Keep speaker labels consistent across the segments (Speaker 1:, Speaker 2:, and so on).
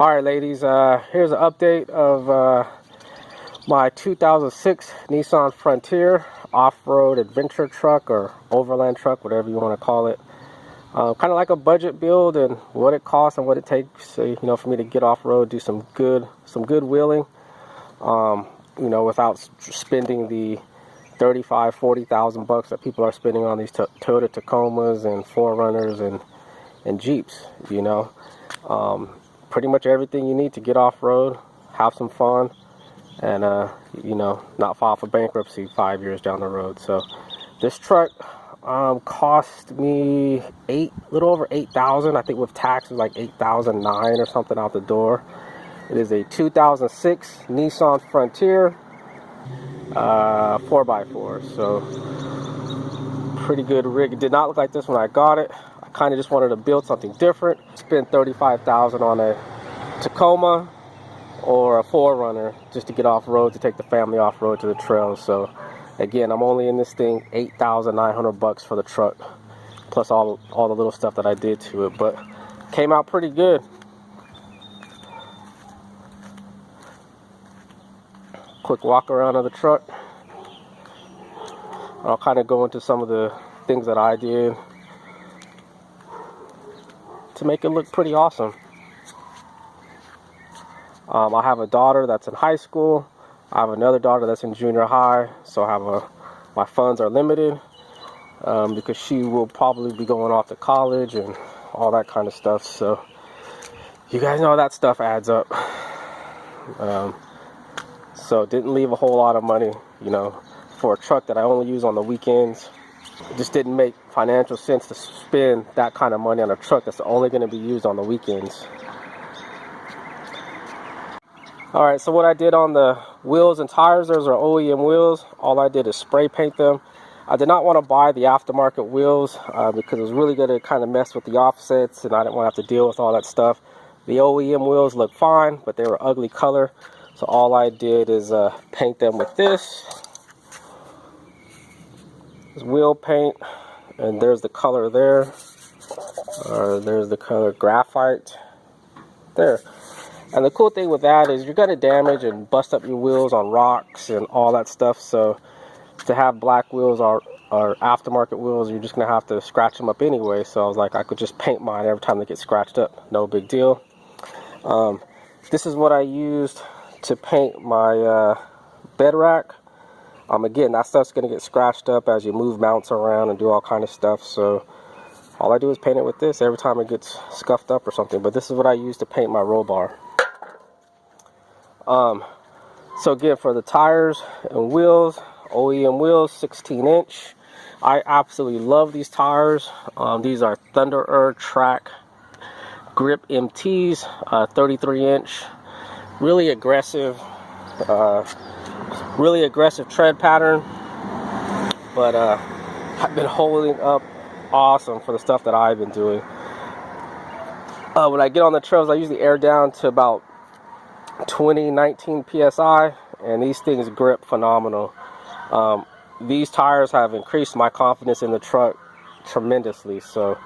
Speaker 1: Alright ladies, here's an update of my 2006 Nissan Frontier off-road adventure truck or overland truck, whatever you want to call it. Kind of like a budget build and what it costs and what it takes, for me to get off-road, do some good wheeling, without spending the 35-40,000 bucks that people are spending on these Toyota Tacomas and 4Runners and Jeeps. Pretty much everything you need to get off-road, have some fun, and not file for bankruptcy 5 years down the road. So this truck cost me a little over $8,000. I think with taxes like $8,009 or something out the door. It is a 2006 Nissan Frontier 4x4. So pretty good rig. It did not look like this when I got it. I kind of just wanted to build something different. Spend $35,000 on a Tacoma or a 4Runner just to get off road, to take the family off road to the trails. So again, I'm only in this thing $8,900 for the truck, plus all the little stuff that I did to it, but came out pretty good. Quick walk around of the truck. I'll kind of go into some of the things that I did to make it look pretty awesome. I have a daughter that's in high school. I have another daughter that's in junior high, so I have my funds are limited because she will probably be going off to college and all that kind of stuff. So you guys know that stuff adds up. So didn't leave a whole lot of money, for a truck that I only use on the weekends. It just didn't make financial sense to spend that kind of money on a truck that's only going to be used on the weekends. Alright, so what I did on the wheels and tires, those are OEM wheels. All I did is spray paint them. I did not want to buy the aftermarket wheels because it was really going to kind of mess with the offsets, and I didn't want to have to deal with all that stuff. The OEM wheels look fine, but they were ugly color. So all I did is paint them with this wheel paint, and there's the color there. There's the color graphite there. And the cool thing with that is you're going to damage and bust up your wheels on rocks and all that stuff. So to have black wheels or aftermarket wheels, you're just going to have to scratch them up anyway. So I was like, I could just paint mine every time they get scratched up. No big deal. This is what I used to paint my bed rack. Again, that stuff's going to get scratched up as you move mounts around and do all kind of stuff. So all I do is paint it with this every time it gets scuffed up or something. But this is what I use to paint my roll bar. So again, for the tires and wheels, OEM wheels, 16-inch. I absolutely love these tires. These are Thunder Track Grip MTs, 33-inch. Really aggressive tread pattern, but I've been holding up awesome for the stuff that I've been doing. When I get on the trails, I usually air down to about 19 psi, and these things grip phenomenal. These tires have increased my confidence in the truck tremendously, so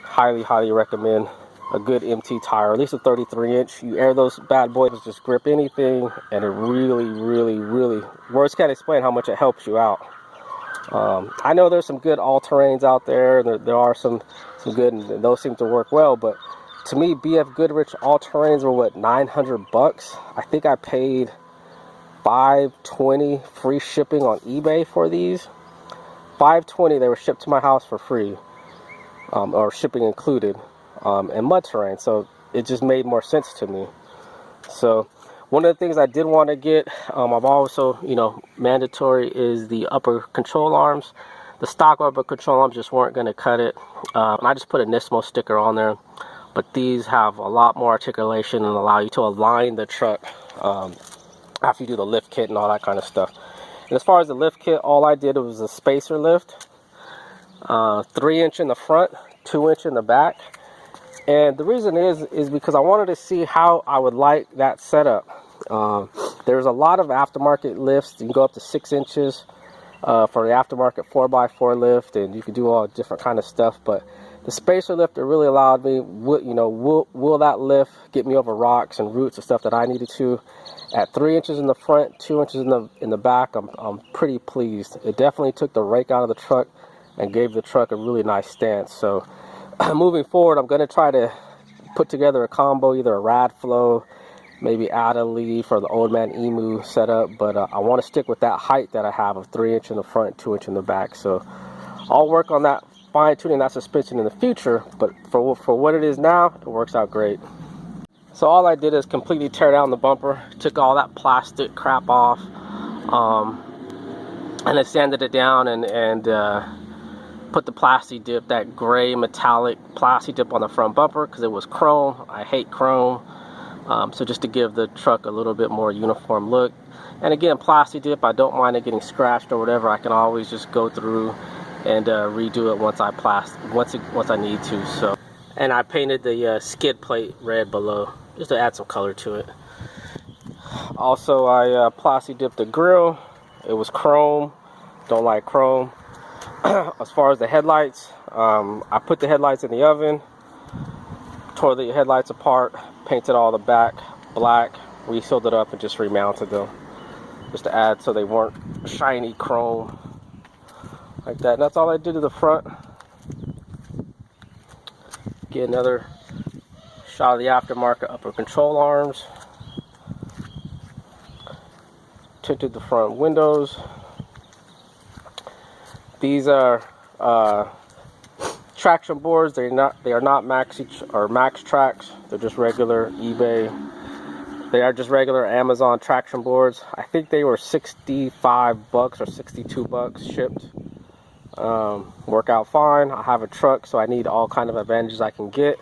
Speaker 1: highly recommend a good MT tire, at least a 33-inch. You air those bad boys, just grip anything, and it really, words can't explain how much it helps you out. I know there's some good all-terrains out there, and there are some good, and those seem to work well, but to me, BF Goodrich all-terrains were what, 900 bucks? I think I paid $520 free shipping on eBay for these. $520, they were shipped to my house for free, or shipping included, and mud terrain, so it just made more sense to me. So one of the things I did want to get, I've also, mandatory is the upper control arms. The stock upper control arms just weren't going to cut it, and I just put a Nismo sticker on there. But these have a lot more articulation and allow you to align the truck after you do the lift kit and all that kind of stuff. And as far as the lift kit, all I did was a spacer lift, 3-inch in the front, 2-inch in the back. And the reason is because I wanted to see how I would like that setup. There's a lot of aftermarket lifts. You can go up to 6 inches for the aftermarket 4x4 lift, and you can do all different kind of stuff. But The spacer lifter really allowed me, will that lift get me over rocks and roots and stuff that I needed to. At 3 inches in the front, 2 inches in the back, I'm pretty pleased. It definitely took the rake out of the truck and gave the truck a really nice stance. So moving forward, I'm going to try to put together a combo, either a rad flow, maybe add a leaf, or the old man emu setup. But I want to stick with that height that I have of 3 inch in the front, 2 inch in the back. So I'll work on that, fine-tuning that suspension in the future, but for what it is now, it works out great. So all I did is completely tear down the bumper, took all that plastic crap off, and then sanded it down and put the plasti dip, that gray metallic plasti dip on the front bumper, because it was chrome. I hate chrome. So just to give the truck a little bit more uniform look. And again, plasti dip, I don't mind it getting scratched or whatever. I can always just go through and redo it once I need to. So, and I painted the skid plate red below just to add some color to it. Also, I plasti dipped the grill. It was chrome. Don't like chrome. As far as the headlights, I put the headlights in the oven, tore the headlights apart, painted all the back black, resealed it up, and just remounted them just to add so they weren't shiny chrome like that. And that's all I did to the front. Get another shot of the aftermarket upper control arms. Tinted the front windows. These are traction boards. They are not Max Tracks. They're just regular eBay. They are just regular Amazon traction boards. I think they were 65 bucks or 62 bucks shipped. Work out fine. I have a truck, so I need all kind of advantages I can get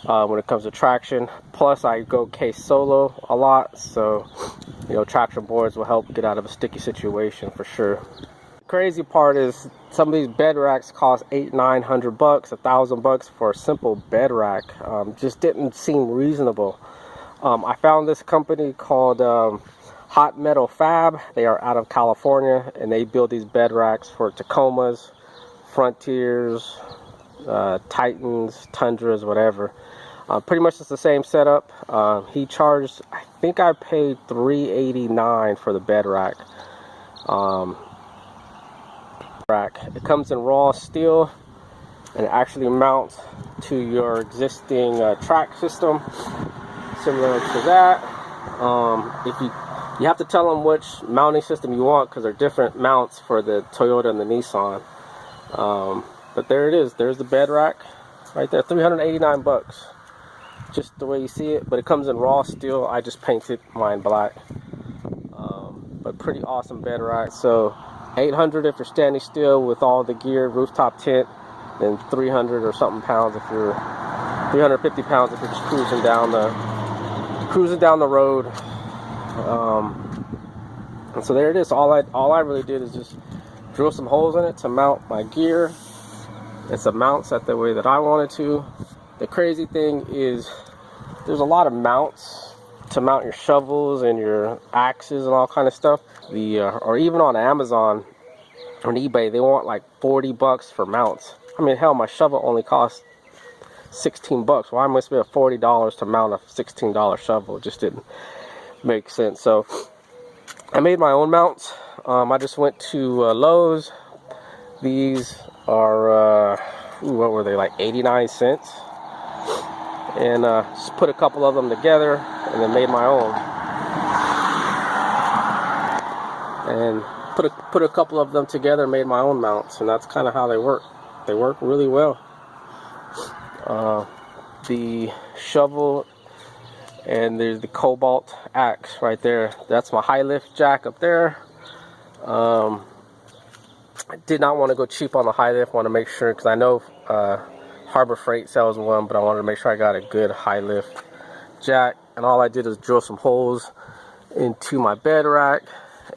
Speaker 1: when it comes to traction. Plus, I go case solo a lot, so traction boards will help get out of a sticky situation for sure. Crazy part is some of these bed racks cost $800-900 bucks, $1,000 for a simple bed rack. Just didn't seem reasonable. I found this company called Hot Metal Fab. They are out of California, and they build these bed racks for Tacomas, Frontiers, Titans, Tundras, whatever. Pretty much it's the same setup. He charged, I think I paid $389 for the bed rack. It comes in raw steel and it actually mounts to your existing track system, similar to that. If you have to tell them which mounting system you want, because they're different mounts for the Toyota and the Nissan. But there it is. There's the bed rack right there, 389 bucks, just the way you see it. But it comes in raw steel. I just painted mine black. But pretty awesome bed rack. So 800 if you're standing still with all the gear, rooftop tent, then 300 or something pounds if you're 350 pounds if you're just cruising down the road. And so there it is. All I really did is just drill some holes in it to mount my gear. It's a mount set the way that I wanted to. The crazy thing is there's a lot of mounts to mount your shovels and your axes and all kind of stuff. Or even on Amazon or on eBay, they want like 40 bucks for mounts. I mean, hell, my shovel only costs 16 bucks. Why must it be $40 to mount a $16 shovel? It just didn't make sense. So I made my own mounts. I just went to Lowe's. These are what were they, like 89 cents? And just put a couple of them together and then made my own. And put a couple of them together and made my own mounts, and that's kind of how they work. They work really well. The shovel, and there's the Cobalt axe right there. That's my high lift jack up there. I did not want to go cheap on the high lift. Want to make sure, because I know Harbor Freight sells one, but I wanted to make sure I got a good high lift jack. And all I did is drill some holes into my bed rack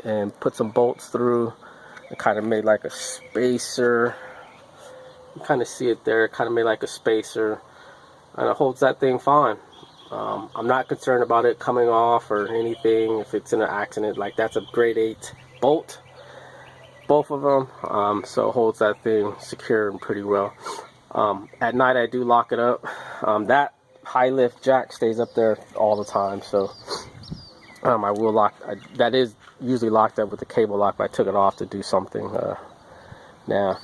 Speaker 1: and put some bolts through. It kind of made like a spacer. You kind of see it there. It kind of made like a spacer, and it holds that thing fine. I'm not concerned about it coming off or anything. If it's in an accident, like that's a grade 8 bolt, both of them. So it holds that thing secure and pretty well. At night I do lock it up. That high lift jack stays up there all the time, so I will lock. That is usually locked up with the cable lock, but I took it off to do something. Now,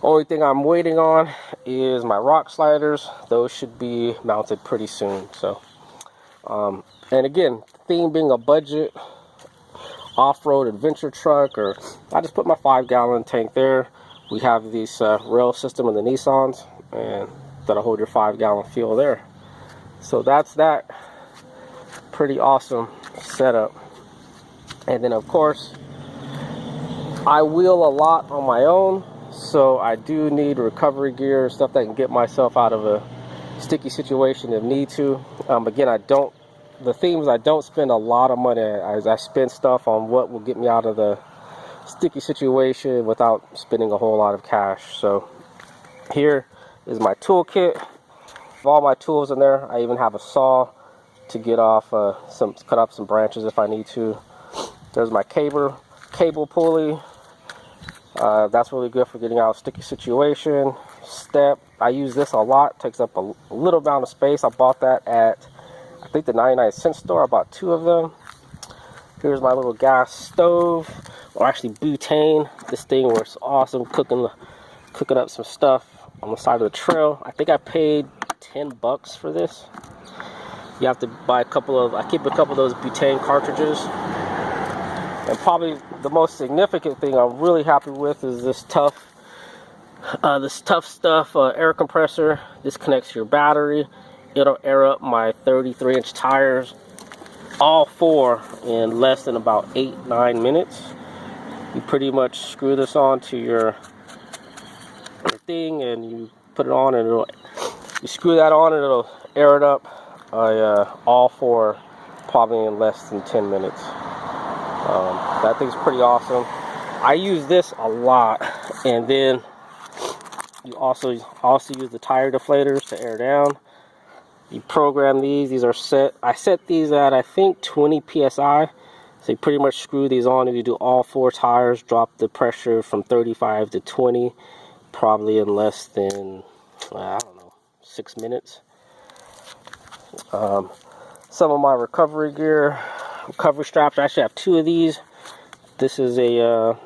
Speaker 1: only thing I'm waiting on is my rock sliders. Those should be mounted pretty soon. So, and again, the theme being a budget off-road adventure truck, or I just put my 5-gallon tank there. We have this rail system in the Nissans, and that'll hold your 5-gallon fuel there. So that's that. Pretty awesome setup. And then of course, I wheel a lot on my own, so I do need recovery gear, stuff that can get myself out of a sticky situation if need to. Again, the theme is I don't spend a lot of money. I spend stuff on what will get me out of the sticky situation without spending a whole lot of cash. So here is my toolkit. All my tools in there. I even have a saw to get off cut off some branches if I need to. There's my cable pulley. That's really good for getting out of a sticky situation. Step. I use this a lot. Takes up a little amount of space. I bought that at, I think, the 99-cent store. I bought 2 of them. Here's my little gas stove, or actually butane. This thing works awesome, cooking up some stuff on the side of the trail. I think I paid $10 for this. You have to buy I keep a couple of those butane cartridges. And probably the most significant thing I'm really happy with is this tough stuff air compressor. This connects to your battery. It'll air up my 33-inch tires, all 4, in less than about 8-9 minutes. You pretty much screw this on to your thing, and you put it on, and you screw that on, and it'll air it up all 4 probably in less than 10 minutes. That thing's pretty awesome. I use this a lot. And then you also use the tire deflators to air down. You program these are set. I set these at, I think, 20 psi. So you pretty much screw these on. If you do all 4 tires, drop the pressure from 35 to 20, probably in less than, I don't know, 6 minutes. Some of my recovery gear, recovery straps. I actually have 2 of these. This is a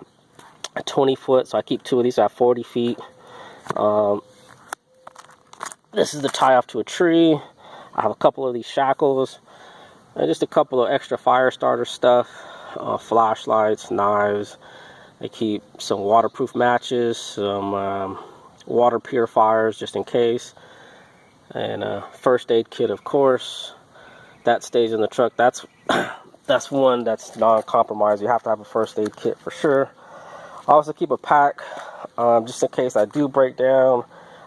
Speaker 1: 20-foot, so I keep 2 of these. I have 40 feet. This is the tie off to a tree. I have a couple of these shackles, and just a couple of extra fire starter stuff, flashlights, knives. I keep some waterproof matches, some water purifiers just in case, and a first aid kit, of course. That stays in the truck. That's one that's non-compromised. You have to have a first aid kit for sure. I also keep a pack just in case I do break down.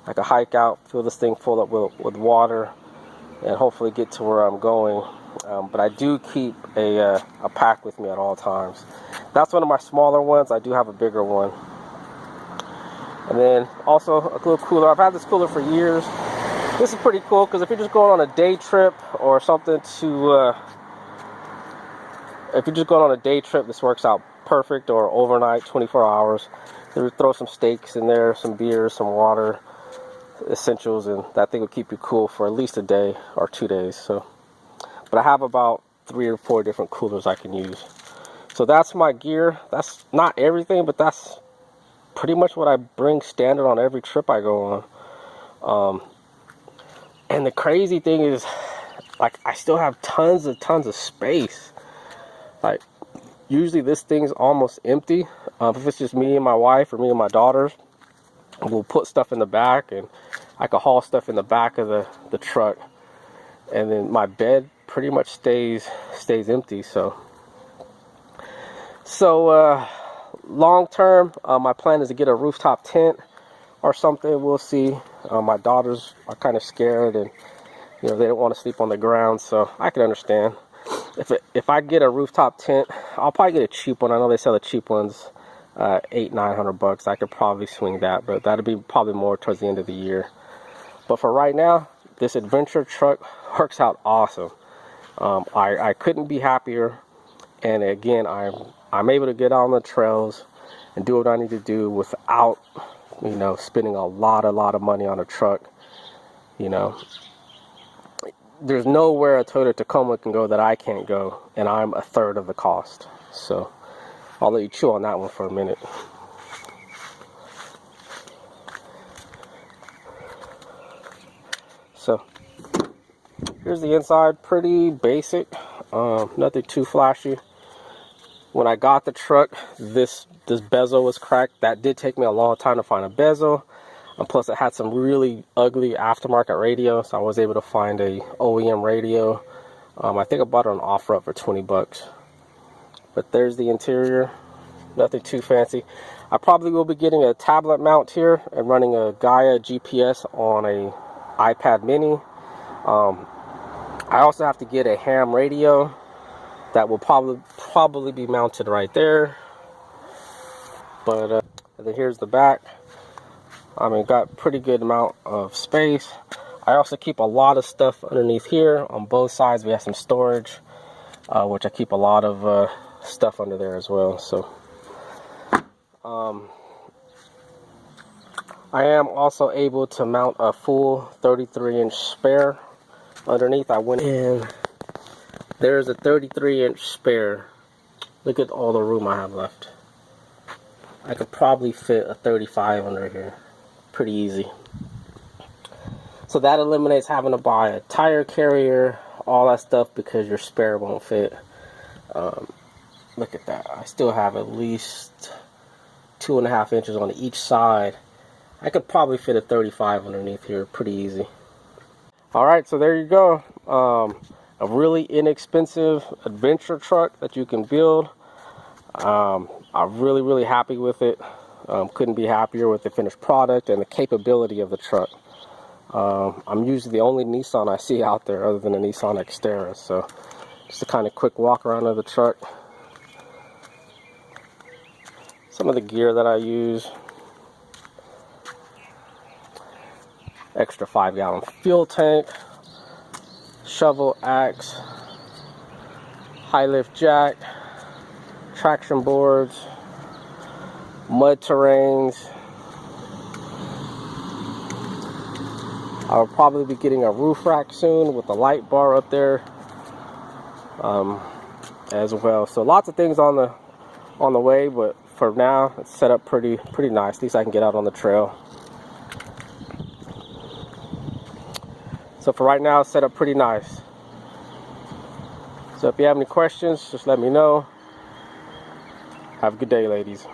Speaker 1: I can hike out, fill this thing full up with water, and hopefully get to where I'm going. But I do keep a pack with me at all times. That's one of my smaller ones. I do have a bigger one. And then also a little cooler. I've had this cooler for years. This is pretty cool because if you're just going on a day trip or something if you're just going on a day trip, this works out perfect, or overnight, 24 hours. You throw some steaks in there, some beers, some water, essentials, and that thing will keep you cool for at least a day or 2 days. So, but I have about 3 or 4 different coolers I can use. So that's my gear. That's not everything, but that's pretty much what I bring standard on every trip I go on. And the crazy thing is, like, I still have tons of space. Like, usually this thing's almost empty. If it's just me and my wife or me and my daughters, we'll put stuff in the back, and I can haul stuff in the back of the truck. And then my bed pretty much stays empty. So long term, my plan is to get a rooftop tent or something. We'll see. My daughters are kind of scared, and they don't want to sleep on the ground, so I can understand. If I get a rooftop tent, I'll probably get a cheap one. I know they sell the cheap ones, $800-900. I could probably swing that, but that'll be probably more towards the end of the year. But for right now, this adventure truck works out awesome. I couldn't be happier, and again, I'm able to get on the trails and do what I need to do without you know, spending a lot of money on a truck. You know, there's nowhere a Toyota Tacoma can go that I can't go, and I'm a third of the cost. So I'll let you chew on that one for a minute. So here's the inside, pretty basic, nothing too flashy. When I got the truck, this bezel was cracked. That did take me a long time to find a bezel. And plus it had some really ugly aftermarket radio, so I was able to find a OEM radio. I think I bought it on OfferUp for 20 bucks. But there's the interior, nothing too fancy. I probably will be getting a tablet mount here and running a Gaia GPS on a iPad mini. I also have to get a ham radio that will probably be mounted right there. But and then here's the back. I mean, got pretty good amount of space. I also keep a lot of stuff underneath here. On both sides we have some storage, which I keep a lot of stuff under there as well. So I am also able to mount a full 33-inch spare underneath. I went in, there's a 33-inch spare. Look at all the room I have left. I could probably fit a 35 under here pretty easy. So that eliminates having to buy a tire carrier, all that stuff, because your spare won't fit. Look at that. I still have at least 2.5 inches on each side. I could probably fit a 35 underneath here pretty easy. Alright, so there you go. A really inexpensive adventure truck that you can build. I'm really happy with it. Couldn't be happier with the finished product and the capability of the truck. I'm usually the only Nissan I see out there other than the Nissan Xterra. So just a kind of quick walk around of the truck. Some of the gear that I use. Extra 5-gallon fuel tank. Shovel, axe. High lift jack. Traction boards. Mud terrains. I'll probably be getting a roof rack soon with a light bar up there as well. So lots of things on the way, but for now it's set up pretty nice. At least I can get out on the trail. So for right now, it's set up pretty nice. So if you have any questions, just let me know. Have a good day, ladies.